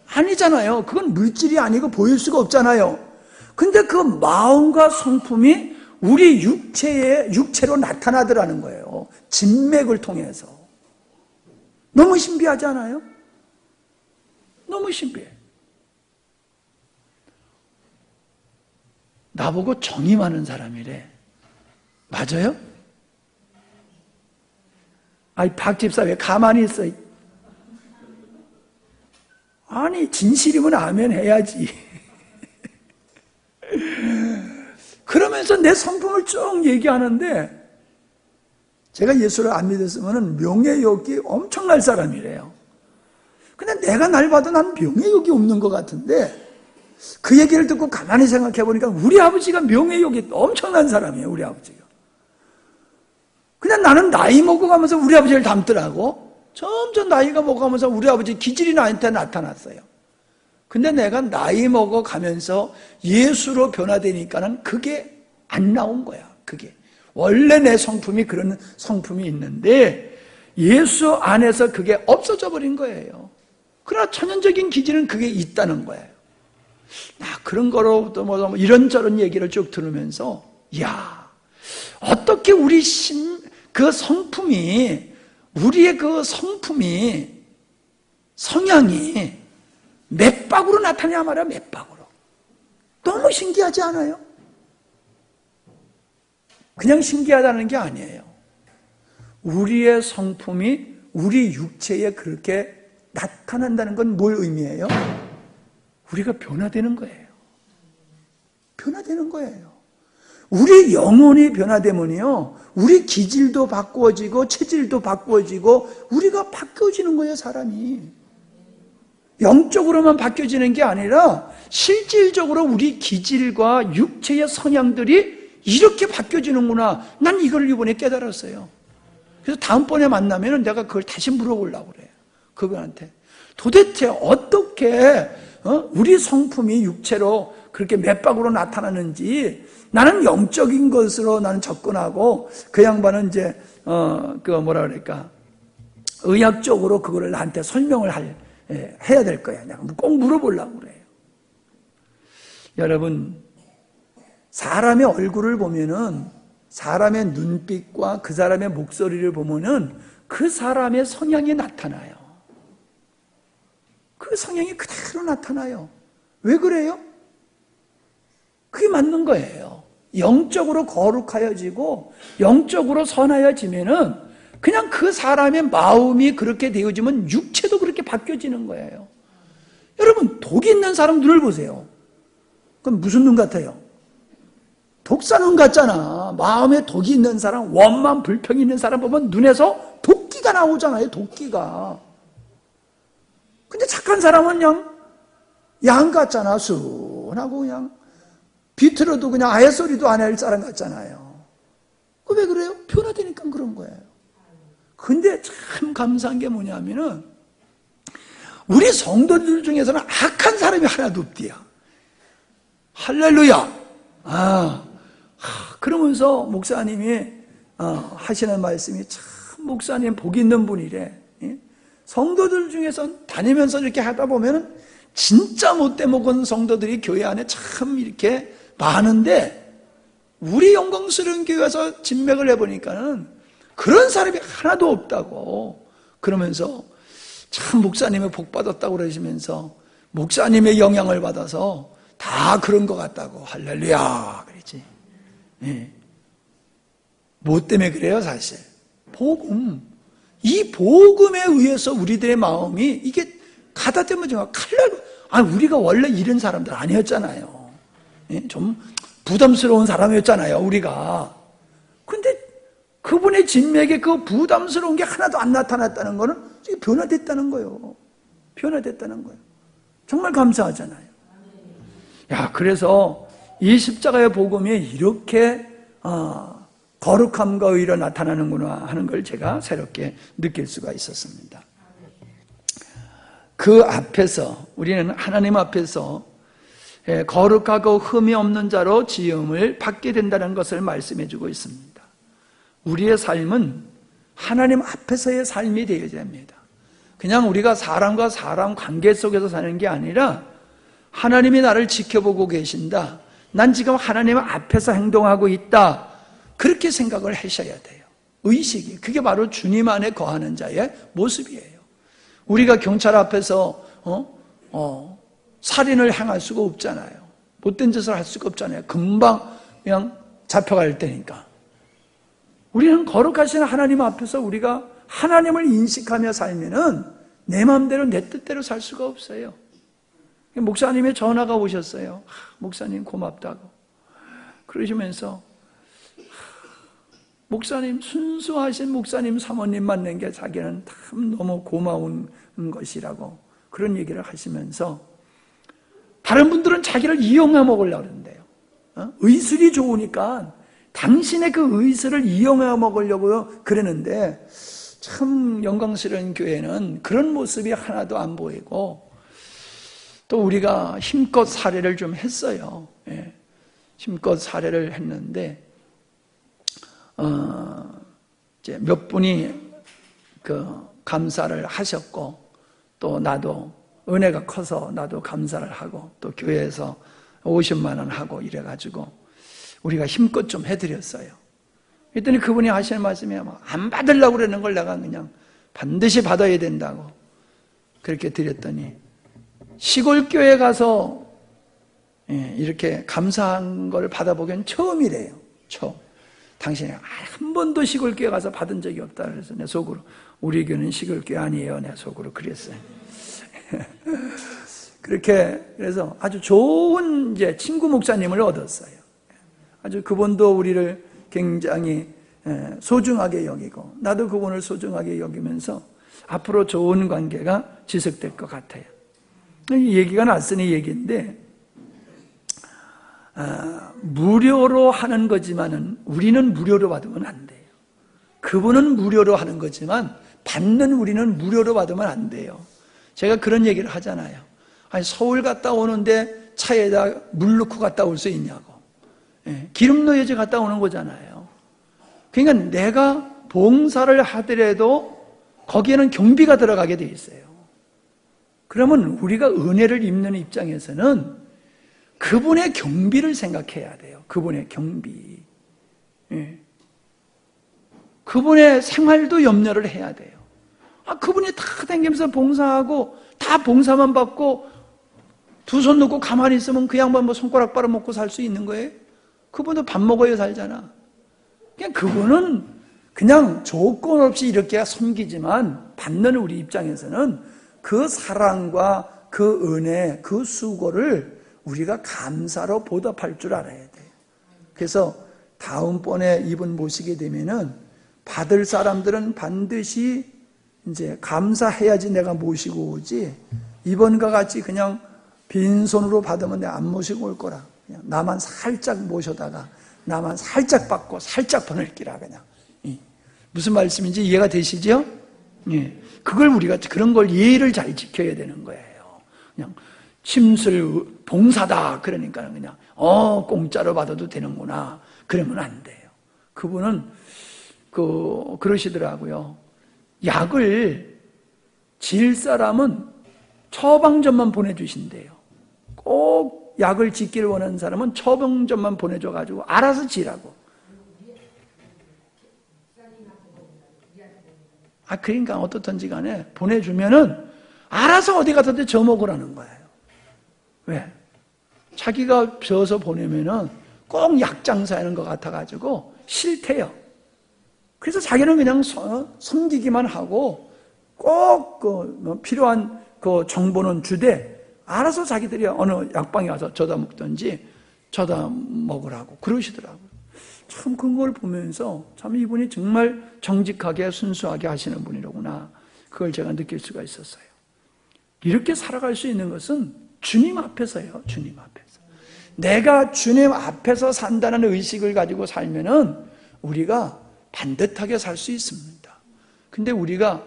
아니잖아요. 그건 물질이 아니고 보일 수가 없잖아요. 근데 그 마음과 성품이 우리 육체로 나타나더라는 거예요. 진맥을 통해서. 너무 신비하지 않아요? 너무 신비해. 나보고 정이 많은 사람이래. 맞아요? 아이, 박 집사 왜 가만히 있어? 아니, 진실이면 아멘 해야지. 그러면서 내 성품을 쭉 얘기하는데 제가 예수를 안 믿었으면 명예욕이 엄청날 사람이래요. 근데 내가 날 봐도 난 명예욕이 없는 것 같은데 그 얘기를 듣고 가만히 생각해 보니까 우리 아버지가 명예욕이 엄청난 사람이에요. 우리 아버지가. 그냥 나는 나이 먹어가면서 우리 아버지를 닮더라고. 점점 나이가 먹어가면서 우리 아버지 기질이 나한테 나타났어요. 근데 내가 나이 먹어가면서 예수로 변화되니까는 그게 안 나온 거야. 그게. 원래 내 성품이 그런 성품이 있는데 예수 안에서 그게 없어져 버린 거예요. 그러나 천연적인 기질은 그게 있다는 거예요. 그런 거로부터 뭐 이런저런 얘기를 쭉 들으면서 야, 어떻게 우리 그 성품이 우리의 그 성품이 성향이 맥박으로 나타내야 말이야. 맥박으로. 너무 신기하지 않아요? 그냥 신기하다는 게 아니에요. 우리의 성품이 우리 육체에 그렇게 나타난다는 건 뭘 의미해요? 우리가 변화되는 거예요. 변화되는 거예요. 우리 영혼이 변화되면요, 우리 기질도 바꾸어지고 체질도 바꾸어지고 우리가 바뀌어지는 거예요, 사람이. 영적으로만 바뀌어지는 게 아니라 실질적으로 우리 기질과 육체의 성향들이 이렇게 바뀌어지는구나. 난 이걸 이번에 깨달았어요. 그래서 다음번에 만나면 내가 그걸 다시 물어보려고 그래요. 그분한테. 도대체 어떻게 우리 성품이 육체로 그렇게 맥박으로 나타나는지 나는 영적인 것으로 나는 접근하고 그 양반은 이제 의학적으로 그거를 나한테 설명을 해야 될 거야. 내가 꼭 물어보려고 그래요. 여러분, 사람의 얼굴을 보면은 사람의 눈빛과 그 사람의 목소리를 보면은 그 사람의 성향이 나타나요. 그 성향이 그대로 나타나요. 왜 그래요? 그게 맞는 거예요. 영적으로 거룩하여지고 영적으로 선하여지면은 그냥 그 사람의 마음이 그렇게 되어지면 육체도 그렇게 바뀌어지는 거예요. 여러분, 독이 있는 사람 눈을 보세요. 그럼 무슨 눈 같아요? 독사는 같잖아. 마음에 독이 있는 사람, 원만 불평이 있는 사람 보면 눈에서 도끼가 나오잖아요. 도끼가. 근데 착한 사람은 그냥 양 같잖아. 순하고 그냥 비틀어도 그냥 아예 소리도 안 할 사람 같잖아요. 왜 그래요? 변화되니까 그런 거예요. 근데 참 감사한 게 뭐냐면은 우리 성도들 중에서는 악한 사람이 하나도 없대요. 할렐루야. 그러면서 목사님이 하시는 말씀이 참 목사님 복 있는 분이래. 성도들 중에서 다니면서 이렇게 하다 보면은 진짜 못돼 먹은 성도들이 교회 안에 참 이렇게 많은데 우리 영광스러운 교회에서 진맥을 해보니까는 그런 사람이 하나도 없다고 그러면서 참 목사님의 복 받았다고 그러시면서 목사님의 영향을 받아서 다 그런 것 같다고 할렐루야 그랬지. 뭐 때문에 그래요 사실? 복음. 이 복음에 의해서 우리들의 마음이 이게 가다 대면 정말 칼날 우리가 원래 이런 사람들 아니었잖아요. 좀 부담스러운 사람이었잖아요 우리가. 근데 그분의 진맥에 그 부담스러운 게 하나도 안 나타났다는 거는 변화됐다는 거예요. 변화됐다는 거예요. 정말 감사하잖아요. 야, 그래서 이 십자가의 복음이 이렇게 거룩함과 의로 나타나는구나 하는 걸 제가 새롭게 느낄 수가 있었습니다. 그 앞에서 우리는 하나님 앞에서 거룩하고 흠이 없는 자로 지음을 받게 된다는 것을 말씀해 주고 있습니다. 우리의 삶은 하나님 앞에서의 삶이 되어야 합니다. 그냥 우리가 사람과 사람 관계 속에서 사는 게 아니라 하나님이 나를 지켜보고 계신다. 난 지금 하나님 앞에서 행동하고 있다. 그렇게 생각을 하셔야 돼요. 의식이. 그게 바로 주님 안에 거하는 자의 모습이에요. 우리가 경찰 앞에서 살인을 행할 수가 없잖아요. 못된 짓을 할 수가 없잖아요. 금방 그냥 잡혀갈 테니까. 우리는 거룩하신 하나님 앞에서 우리가 하나님을 인식하며 살면은 내 마음대로 내 뜻대로 살 수가 없어요. 목사님의 전화가 오셨어요. 목사님 고맙다고. 그러시면서 목사님, 순수하신 목사님 사모님 만난 게 자기는 참 너무 고마운 것이라고 그런 얘기를 하시면서 다른 분들은 자기를 이용해 먹으려고 그러는데요. 의술이 좋으니까 당신의 그 의술을 이용해 먹으려고 그러는데 참 영광스러운 교회는 그런 모습이 하나도 안 보이고 또 우리가 힘껏 사례를 좀 했어요. 힘껏 사례를 했는데 이제 몇 분이 그 감사를 하셨고 또 나도 은혜가 커서 나도 감사를 하고 또 교회에서 50만 원 하고 이래가지고 우리가 힘껏 좀 해드렸어요. 그랬더니 그분이 하시는 말씀이 안 받으려고 그러는 걸 내가 그냥 반드시 받아야 된다고 그렇게 드렸더니 시골 교회 가서 이렇게 감사한 걸 받아보기엔 처음이래요. 처음. 당신이 한 번도 시골 교회 가서 받은 적이 없다 그래서 내 속으로 우리 교회는 시골 교회 아니에요. 내 속으로 그랬어요. 그렇게 그래서 아주 좋은 이제 친구 목사님을 얻었어요. 아주 그분도 우리를 굉장히 소중하게 여기고 나도 그분을 소중하게 여기면서 앞으로 좋은 관계가 지속될 것 같아요. 이 얘기가 낯선 얘기인데 무료로 하는 거지만은 우리는 무료로 받으면 안 돼요. 그분은 무료로 하는 거지만 받는 우리는 무료로 받으면 안 돼요. 제가 그런 얘기를 하잖아요. 아니 서울 갔다 오는데 차에다 물 넣고 갔다 올 수 있냐고. 기름 넣어야지 갔다 오는 거잖아요. 그러니까 내가 봉사를 하더라도 거기에는 경비가 들어가게 돼 있어요. 그러면 우리가 은혜를 입는 입장에서는 그분의 경비를 생각해야 돼요. 그분의 경비. 그분의 생활도 염려를 해야 돼요. 그분이 다 다니면서 봉사하고 다 봉사만 받고 두 손 놓고 가만히 있으면 그 양반 뭐 손가락 빨아먹고 살 수 있는 거예요? 그분도 밥 먹어야 살잖아. 그냥 그분은 그냥 조건 없이 이렇게 섬기지만 받는 우리 입장에서는 그 사랑과 그 은혜, 그 수고를 우리가 감사로 보답할 줄 알아야 돼요. 그래서 다음번에 이분 모시게 되면은 받을 사람들은 반드시 이제 감사해야지 내가 모시고 오지, 이번과 같이 그냥 빈손으로 받으면 내가 안 모시고 올 거라. 그냥 나만 살짝 모셔다가 나만 살짝 받고 살짝 보낼기라. 그냥 무슨 말씀인지 이해가 되시죠? 예. 그걸 우리가 그런 걸 예의를 잘 지켜야 되는 거예요. 그냥 침술 봉사다 그러니까 그냥 공짜로 받아도 되는구나 그러면 안 돼요. 그분은 그러시더라고요. 약을 질 사람은 처방전만 보내주신대요. 꼭 약을 짓기를 원하는 사람은 처방전만 보내줘가지고 알아서 지라고. 그러니까 어떻든지 간에 보내주면은 알아서 어디 가서든 져먹으라는 거예요. 왜? 자기가 벼서 보내면은 꼭 약장사하는 것 같아가지고 싫대요. 그래서 자기는 그냥 섬기기만 하고 꼭 필요한 정보는 주되 알아서 자기들이 어느 약방에 가서 저다 먹든지 저다 먹으라고 그러시더라고요. 참 그걸 보면서 참 이분이 정말 정직하게 순수하게 하시는 분이로구나, 그걸 제가 느낄 수가 있었어요. 이렇게 살아갈 수 있는 것은 주님 앞에서요. 주님 앞에서. 내가 주님 앞에서 산다는 의식을 가지고 살면은 우리가 반듯하게 살 수 있습니다. 근데 우리가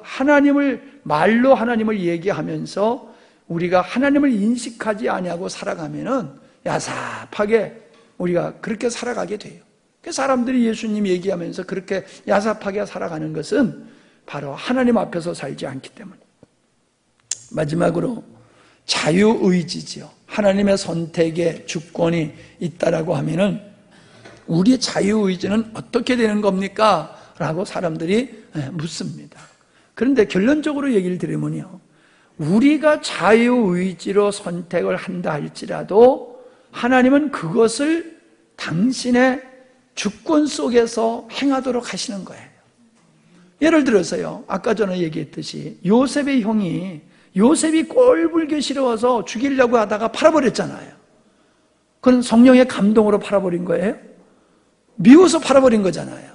말로 하나님을 얘기하면서 우리가 하나님을 인식하지 아니하고 살아가면은 야삽하게 우리가 그렇게 살아가게 돼요. 사람들이 예수님 얘기하면서 그렇게 야삽하게 살아가는 것은 바로 하나님 앞에서 살지 않기 때문에. 마지막으로 자유의지죠. 하나님의 선택에 주권이 있다라고 하면은 우리의 자유의지는 어떻게 되는 겁니까? 라고 사람들이 묻습니다. 그런데 결론적으로 얘기를 드리면요, 우리가 자유의지로 선택을 한다 할지라도 하나님은 그것을 당신의 주권 속에서 행하도록 하시는 거예요. 예를 들어서요, 아까 전에 얘기했듯이 요셉의 형이 요셉이 꼴불교 싫어서 죽이려고 하다가 팔아버렸잖아요. 그건 성령의 감동으로 팔아버린 거예요? 미워서 팔아버린 거잖아요.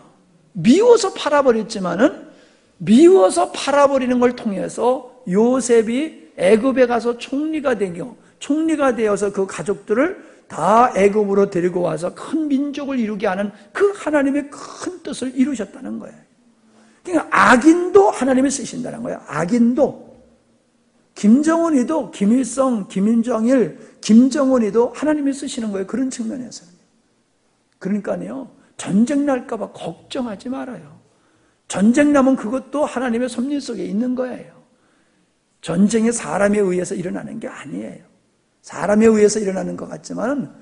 미워서 팔아버렸지만은 미워서 팔아버리는 걸 통해서 요셉이 애굽에 가서 총리가 되어서 그 가족들을 다 애굽으로 데리고 와서 큰 민족을 이루게 하는 그 하나님의 큰 뜻을 이루셨다는 거예요. 그러니까 악인도 하나님이 쓰신다는 거예요. 악인도. 김정은이도, 김일성, 김정일, 김정은이도 하나님이 쓰시는 거예요. 그런 측면에서는. 그러니까요, 전쟁 날까 봐 걱정하지 말아요. 전쟁 나면 그것도 하나님의 섭리 속에 있는 거예요. 전쟁이 사람에 의해서 일어나는 게 아니에요. 사람에 의해서 일어나는 것 같지만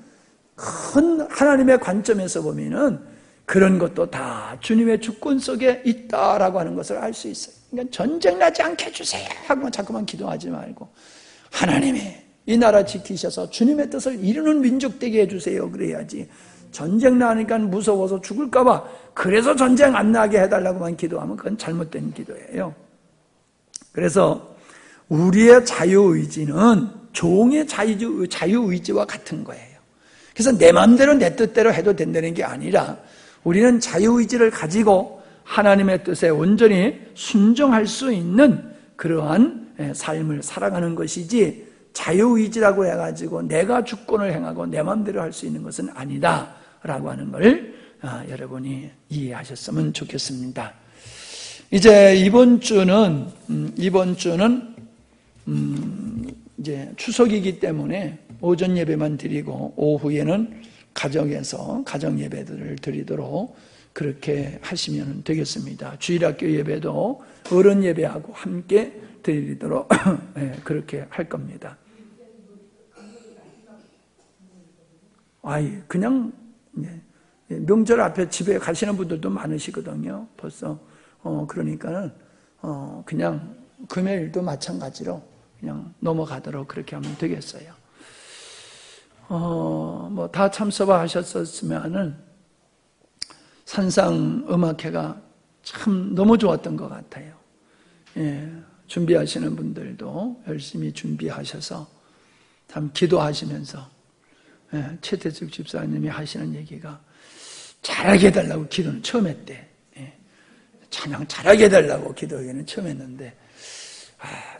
큰 하나님의 관점에서 보면은 그런 것도 다 주님의 주권 속에 있다라고 하는 것을 알 수 있어요. 그러니까 전쟁 나지 않게 해주세요 하고 자꾸만 기도하지 말고 하나님이 이 나라 지키셔서 주님의 뜻을 이루는 민족 되게 해주세요 그래야지, 전쟁 나니까 무서워서 죽을까 봐 그래서 전쟁 안 나게 해달라고만 기도하면 그건 잘못된 기도예요. 그래서 우리의 자유의지는 종의 자유의지와 같은 거예요. 그래서 내 마음대로 내 뜻대로 해도 된다는 게 아니라 우리는 자유의지를 가지고 하나님의 뜻에 온전히 순종할 수 있는 그러한 삶을 살아가는 것이지, 자유의지라고 해가지고 내가 주권을 행하고 내 마음대로 할 수 있는 것은 아니다라고 하는 걸 여러분이 이해하셨으면 좋겠습니다. 이제 이번 주는 이제 추석이기 때문에 오전 예배만 드리고 오후에는 가정에서 가정 예배들을 드리도록 그렇게 하시면 되겠습니다. 주일학교 예배도 어른 예배하고 함께 드리도록 그렇게 할 겁니다. 그냥 명절 앞에 집에 가시는 분들도 많으시거든요. 벌써 그러니까는 그냥 금요일도 마찬가지로 그냥 넘어가도록 그렇게 하면 되겠어요. 다 참석을 하셨었으면은 산상음악회가 참 너무 좋았던 것 같아요. 준비하시는 분들도 열심히 준비하셔서 참 기도하시면서 최태숙 집사님이 하시는 얘기가 잘하게 해달라고 기도는 처음 했대. 찬양 잘하게 해달라고 기도하기는 처음 했는데,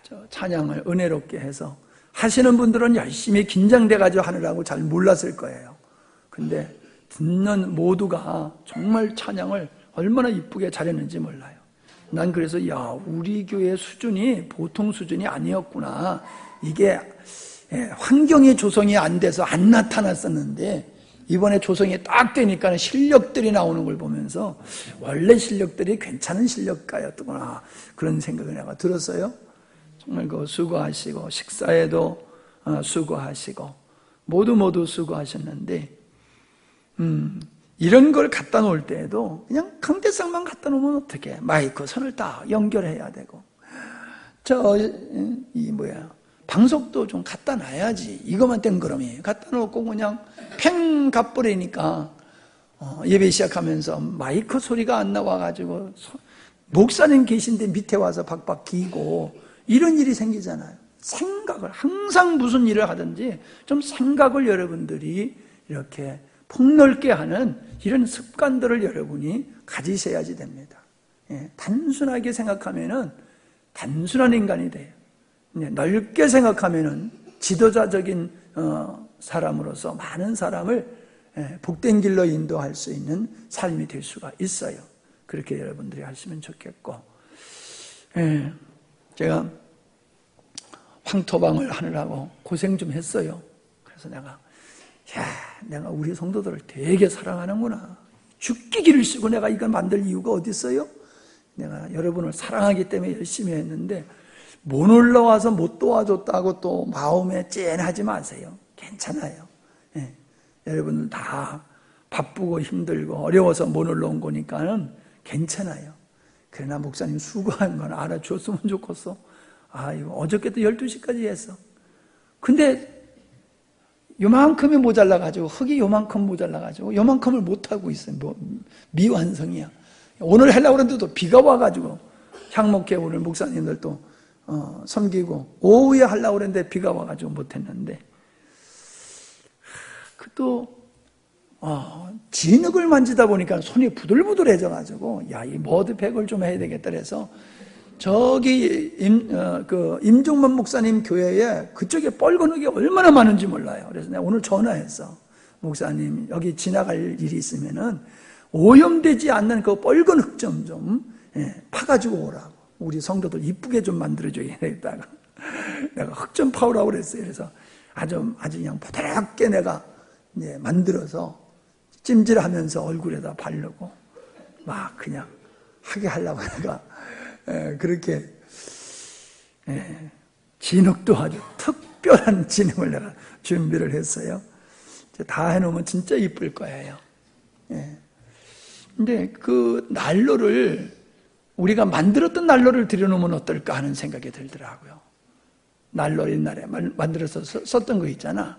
저 찬양을 은혜롭게 해서 하시는 분들은 열심히 긴장돼가지고 하느라고 잘 몰랐을 거예요. 근데 듣는 모두가 정말 찬양을 얼마나 이쁘게 잘했는지 몰라요. 난 그래서 우리 교회 수준이 보통 수준이 아니었구나. 이게 환경이 조성이 안 돼서 안 나타났었는데 이번에 조성이 딱 되니까 실력들이 나오는 걸 보면서 원래 실력들이 괜찮은 실력가였구나, 그런 생각을 내가 들었어요. 정말 수고하시고 식사에도 수고하시고 모두 수고하셨는데, 이런 걸 갖다 놓을 때에도 그냥 강대상만 갖다 놓으면 어떡해. 마이크 선을 딱 연결해야 되고, 방석도 좀 갖다 놔야지. 이것만 땡그러미 갖다 놓고 그냥 팽 가버리니까 예배 시작하면서 마이크 소리가 안 나와가지고 목사님 계신데 밑에 와서 박박 기고 이런 일이 생기잖아요. 생각을, 항상 무슨 일을 하든지 좀 생각을 여러분들이 이렇게 폭넓게 하는 이런 습관들을 여러분이 가지셔야지 됩니다. 단순하게 생각하면은 단순한 인간이 돼요. 넓게 생각하면은 지도자적인 사람으로서 많은 사람을 복된 길로 인도할 수 있는 삶이 될 수가 있어요. 그렇게 여러분들이 하시면 좋겠고, 제가 황토방을 하느라고 고생 좀 했어요. 그래서 내가 우리 성도들을 되게 사랑하는구나. 죽기 기를 쓰고 내가 이걸 만들 이유가 어디 있어요? 내가 여러분을 사랑하기 때문에 열심히 했는데 못 올라와서 못 도와줬다고 또 마음에 짠하지 마세요. 괜찮아요. 여러분들 다 바쁘고 힘들고 어려워서 못 올라온 거니까는 괜찮아요. 그러나 목사님 수고한 건 알아줬으면 좋겠어. 어저께도 12시까지 했어. 근데 요만큼이 모자라가지고, 흙이 요만큼 모자라가지고 요만큼을 못하고 있어요. 미완성이야. 오늘 하려고 그랬는데도 비가 와가지고, 향목회 오늘 목사님들도 섬기고 오후에 하려고 그랬는데 비가 와가지고 못했는데, 진흙을 만지다 보니까 손이 부들부들해져가지고 이 머드팩을 좀 해야 되겠다 그래서 저기 임종만 목사님 교회에 그쪽에 뻘건 흙이 얼마나 많은지 몰라요. 그래서 내가 오늘 전화했어. 목사님 여기 지나갈 일이 있으면은 오염되지 않는 그 뻘건 흙 좀 파가지고 오라고. 우리 성도들 이쁘게 좀 만들어줘야 되겠다가 내가 흙 좀 파오라고 그랬어요. 그래서 아주 그냥 부드럽게 내가 만들어서 찜질하면서 얼굴에다 바르고 막 그냥 하게 하려고 내가 그렇게 진흙도 아주 특별한 진흙을 내가 준비를 했어요. 다 해놓으면 진짜 이쁠 거예요. 근데 그 난로를 우리가 만들었던 난로를 들여놓으면 어떨까 하는 생각이 들더라고요. 난로 옛날에 만들어서 썼던 거 있잖아.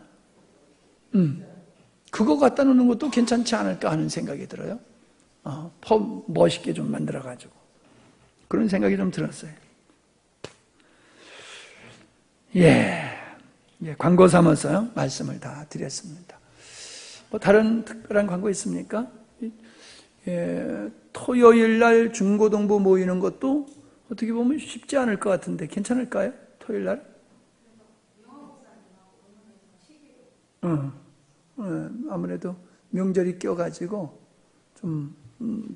그거 갖다 놓는 것도 괜찮지 않을까 하는 생각이 들어요. 멋있게 좀 만들어가지고. 그런 생각이 좀 들었어요. 광고 삼아서 말씀을 다 드렸습니다. 다른 특별한 광고 있습니까? 토요일 날 중고등부 모이는 것도 어떻게 보면 쉽지 않을 것 같은데 괜찮을까요? 토요일 날? 아무래도 명절이 껴가지고 좀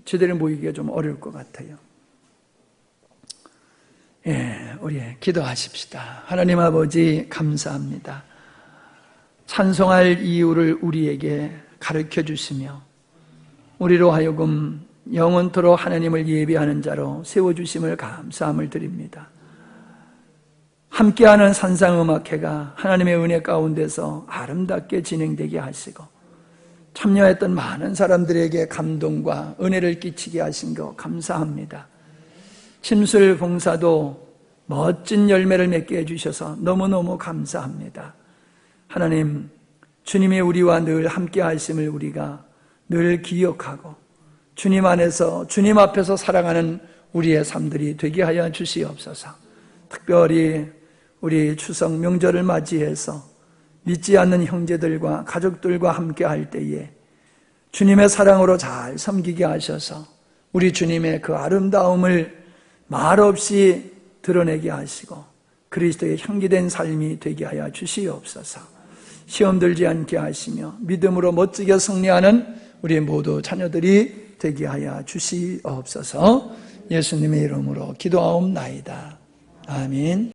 제대로 모이기가 좀 어려울 것 같아요. 우리 기도하십시다. 하나님 아버지 감사합니다. 찬송할 이유를 우리에게 가르쳐 주시며 우리로 하여금 영원토록 하나님을 예배하는 자로 세워주심을 감사함을 드립니다. 함께하는 산상음악회가 하나님의 은혜 가운데서 아름답게 진행되게 하시고 참여했던 많은 사람들에게 감동과 은혜를 끼치게 하신 것 감사합니다. 침술 봉사도 멋진 열매를 맺게 해주셔서 너무너무 감사합니다. 하나님, 주님이 우리와 늘 함께 하심을 우리가 늘 기억하고 주님 안에서 주님 앞에서 살아가는 우리의 삶들이 되게 하여 주시옵소서. 특별히 우리 추석 명절을 맞이해서 믿지 않는 형제들과 가족들과 함께 할 때에 주님의 사랑으로 잘 섬기게 하셔서 우리 주님의 그 아름다움을 말없이 드러내게 하시고 그리스도의 향기된 삶이 되게 하여 주시옵소서. 시험 들지 않게 하시며 믿음으로 멋지게 승리하는 우리 모두 자녀들이 되게 하여 주시옵소서. 예수님의 이름으로 기도하옵나이다. 아멘.